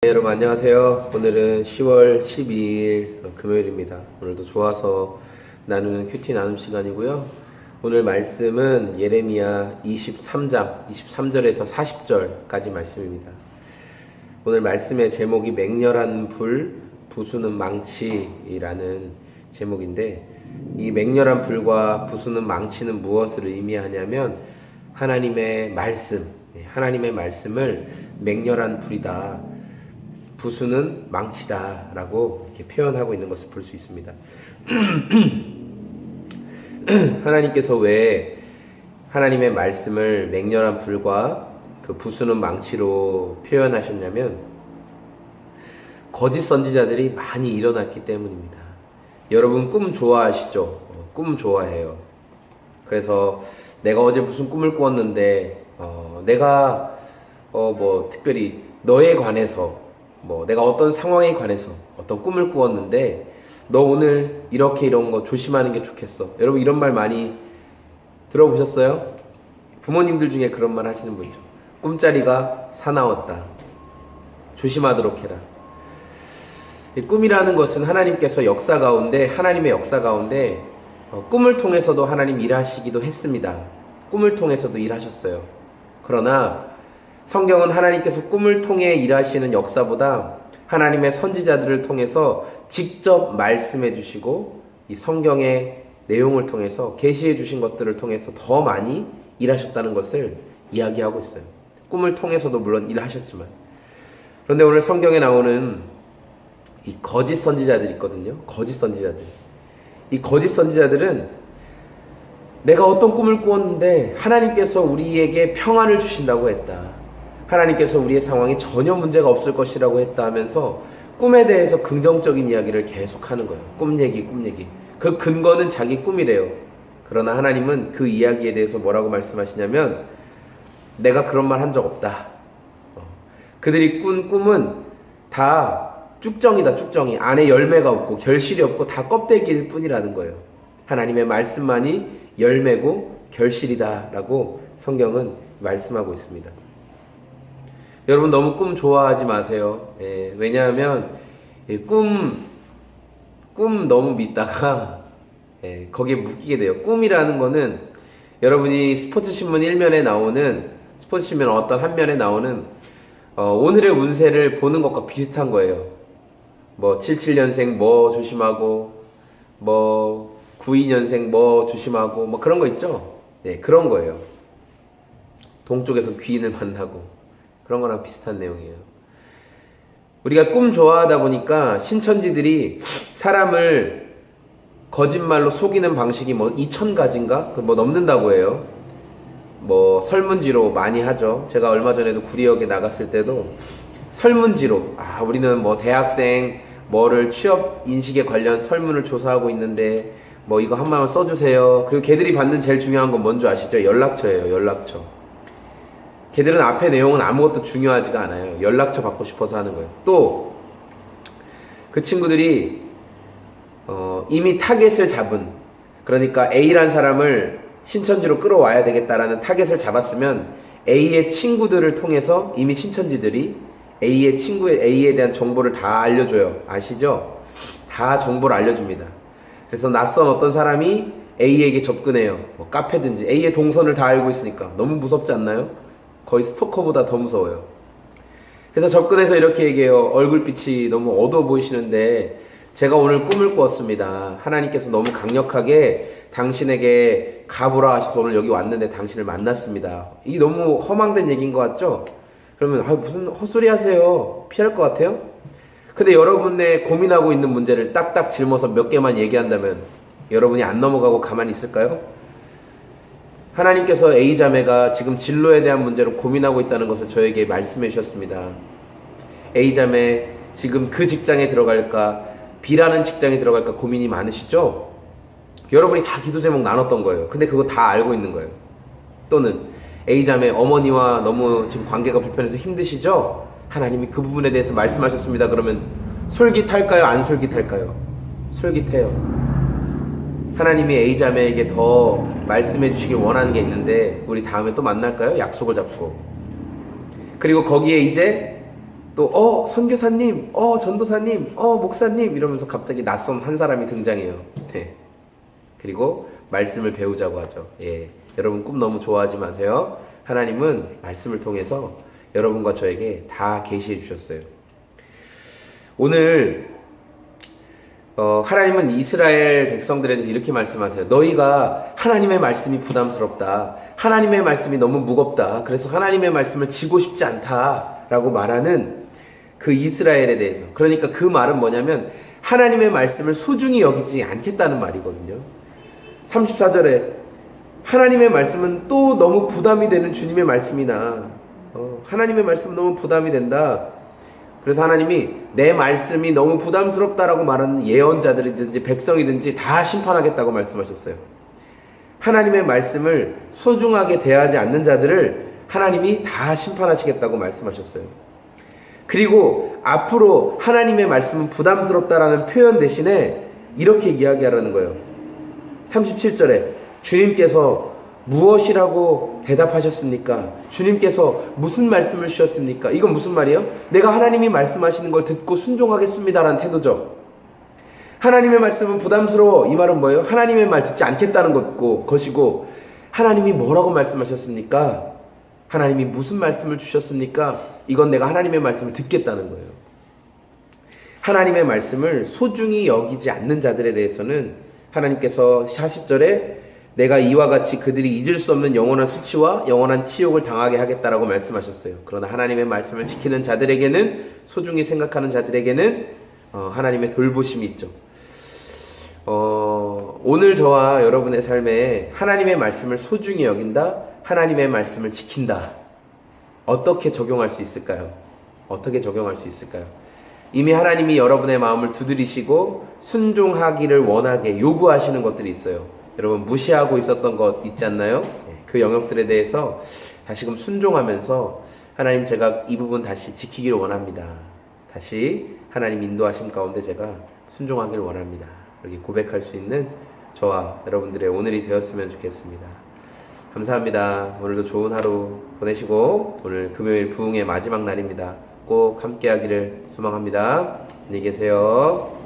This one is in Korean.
네, 여러분 안녕하세요. 오늘은 10월 12일 금요일입니다. 오늘도 좋아서 나누는 큐티 나눔 시간이고요. 오늘 말씀은 예레미야 23장 23절에서 40절까지 말씀입니다. 오늘 말씀의 제목이 맹렬한 불, 부수는 망치라는 제목인데, 이 맹렬한 불과 부수는 망치는 무엇을 의미하냐면 하나님의 말씀을 맹렬한 불이다, 부수는 망치다 라고 이렇게 표현하고 있는 것을 볼 수 있습니다. 하나님께서 왜 하나님의 말씀을 맹렬한 불과 그 부수는 망치로 표현하셨냐면, 거짓 선지자들이 많이 일어났기 때문입니다. 여러분 꿈 좋아하시죠? 꿈 좋아해요. 그래서 내가 어제 무슨 꿈을 꾸었는데 내가 특별히 너에 관해서 내가 어떤 상황에 관해서 어떤 꿈을 꾸었는데 너 오늘 이런 거 조심하는 게 좋겠어. 여러분 이런 말 많이 들어보셨어요? 부모님들 중에 그런 말 하시는 분 있죠. 꿈자리가 사나웠다. 조심하도록 해라. 이 꿈이라는 것은 하나님의 역사 가운데 꿈을 통해서도 하나님 일하시기도 했습니다. 꿈을 통해서도 일하셨어요. 그러나 성경은 하나님께서 꿈을 통해 일하시는 역사보다 하나님의 선지자들을 통해서 직접 말씀해 주시고 이 성경의 내용을 통해서 계시해 주신 것들을 통해서 더 많이 일하셨다는 것을 이야기하고 있어요. 꿈을 통해서도 물론 일하셨지만. 그런데 오늘 성경에 나오는 이 거짓 선지자들이 있거든요. 거짓 선지자들. 이 거짓 선지자들은 내가 어떤 꿈을 꾸었는데 하나님께서 우리에게 평안을 주신다고 했다, 하나님께서 우리의 상황에 전혀 문제가 없을 것이라고 했다 하면서 꿈에 대해서 긍정적인 이야기를 계속하는 거예요. 꿈 얘기. 그 근거는 자기 꿈이래요. 그러나 하나님은 그 이야기에 대해서 뭐라고 말씀하시냐면, 내가 그런 말 한 적 없다. 그들이 꾼 꿈은 다 쭉정이다, 쭉정이. 안에 열매가 없고 결실이 없고 다 껍데기일 뿐이라는 거예요. 하나님의 말씀만이 열매고 결실이다 라고 성경은 말씀하고 있습니다. 여러분 너무 꿈 좋아하지 마세요. 왜냐하면 꿈 너무 믿다가 거기에 묶이게 돼요. 꿈이라는 거는 여러분이 스포츠신문 1면에 나오는, 스포츠신문 어떤 한 면에 나오는 오늘의 운세를 보는 것과 비슷한 거예요. 77년생 조심하고 92년생 조심하고 그런 거 있죠. 그런 거예요. 동쪽에서 귀인을 만나고 그런 거랑 비슷한 내용이에요. 우리가 꿈 좋아하다 보니까 신천지들이 사람을 거짓말로 속이는 방식이 2000가지인가? 넘는다고 해요. 설문지로 많이 하죠. 제가 얼마 전에도 구리역에 나갔을 때도 설문지로, 우리는 대학생 취업 인식에 관련 설문을 조사하고 있는데 이거 한 번만 써주세요. 그리고 걔들이 받는 제일 중요한 건 뭔지 아시죠? 연락처예요. 연락처. 걔들은 앞에 내용은 아무것도 중요하지가 않아요. 연락처 받고 싶어서 하는 거예요. 또 그 친구들이 이미 타겟을 잡은, 그러니까 A란 사람을 신천지로 끌어와야 되겠다라는 타겟을 잡았으면 A의 친구들을 통해서 이미 신천지들이 A에 대한 정보를 다 알려줘요. 아시죠? 다 정보를 알려줍니다. 그래서 낯선 어떤 사람이 A에게 접근해요. 카페든지. A의 동선을 다 알고 있으니까 너무 무섭지 않나요? 거의 스토커보다 더 무서워요. 그래서 접근해서 이렇게 얘기해요. 얼굴빛이 너무 어두워 보이시는데 제가 오늘 꿈을 꾸었습니다. 하나님께서 너무 강력하게 당신에게 가보라 하셔서 오늘 여기 왔는데 당신을 만났습니다. 이게 너무 허망된 얘기인 것 같죠? 그러면 무슨 헛소리 하세요. 피할 것 같아요? 근데 여러분의 고민하고 있는 문제를 딱딱 짊어서 몇 개만 얘기한다면 여러분이 안 넘어가고 가만히 있을까요? 하나님께서 A자매가 지금 진로에 대한 문제로 고민하고 있다는 것을 저에게 말씀해 주셨습니다. A자매 지금 그 직장에 들어갈까 B라는 직장에 들어갈까 고민이 많으시죠? 여러분이 다 기도 제목 나눴던 거예요. 근데 그거 다 알고 있는 거예요. 또는 A자매 어머니와 너무 지금 관계가 불편해서 힘드시죠? 하나님이 그 부분에 대해서 말씀하셨습니다. 그러면 솔깃할까요? 안 솔깃할까요? 솔깃해요. 하나님이 A자매에게 더 말씀해 주시길 원하는 게 있는데 우리 다음에 또 만날까요? 약속을 잡고. 그리고 거기에 이제 또 선교사님, 전도사님, 목사님 이러면서 갑자기 낯선 한 사람이 등장해요. 네. 그리고 말씀을 배우자고 하죠. 예. 여러분 꿈 너무 좋아하지 마세요. 하나님은 말씀을 통해서 여러분과 저에게 다 계시해 주셨어요. 오늘 하나님은 이스라엘 백성들에 대해서 이렇게 말씀하세요. 너희가 하나님의 말씀이 부담스럽다. 하나님의 말씀이 너무 무겁다. 그래서 하나님의 말씀을 지고 싶지 않다라고 말하는 그 이스라엘에 대해서. 그러니까 그 말은 뭐냐면 하나님의 말씀을 소중히 여기지 않겠다는 말이거든요. 34절에 하나님의 말씀은 또 너무 부담이 되는 주님의 말씀이나 하나님의 말씀은 너무 부담이 된다. 그래서 하나님이 내 말씀이 너무 부담스럽다라고 말하는 예언자들이든지 백성이든지 다 심판하겠다고 말씀하셨어요. 하나님의 말씀을 소중하게 대하지 않는 자들을 하나님이 다 심판하시겠다고 말씀하셨어요. 그리고 앞으로 하나님의 말씀은 부담스럽다라는 표현 대신에 이렇게 이야기하라는 거예요. 37절에 주님께서 무엇이라고 대답하셨습니까? 주님께서 무슨 말씀을 주셨습니까? 이건 무슨 말이에요? 내가 하나님이 말씀하시는 걸 듣고 순종하겠습니다라는 태도죠. 하나님의 말씀은 부담스러워. 이 말은 뭐예요? 하나님의 말 듣지 않겠다는 것이고 하나님이 뭐라고 말씀하셨습니까? 하나님이 무슨 말씀을 주셨습니까? 이건 내가 하나님의 말씀을 듣겠다는 거예요. 하나님의 말씀을 소중히 여기지 않는 자들에 대해서는 하나님께서 40절에 내가 이와 같이 그들이 잊을 수 없는 영원한 수치와 영원한 치욕을 당하게 하겠다라고 말씀하셨어요. 그러나 하나님의 말씀을 지키는 자들에게는, 소중히 생각하는 자들에게는 하나님의 돌보심이 있죠. 오늘 저와 여러분의 삶에 하나님의 말씀을 소중히 여긴다, 하나님의 말씀을 지킨다. 어떻게 적용할 수 있을까요? 어떻게 적용할 수 있을까요? 이미 하나님이 여러분의 마음을 두드리시고 순종하기를 원하게 요구하시는 것들이 있어요. 여러분 무시하고 있었던 것 있지 않나요? 그 영역들에 대해서 다시금 순종하면서 하나님 제가 이 부분 다시 지키기를 원합니다. 다시 하나님 인도하심 가운데 제가 순종하기를 원합니다. 이렇게 고백할 수 있는 저와 여러분들의 오늘이 되었으면 좋겠습니다. 감사합니다. 오늘도 좋은 하루 보내시고 오늘 금요일 부흥의 마지막 날입니다. 꼭 함께 하기를 소망합니다. 안녕히 계세요.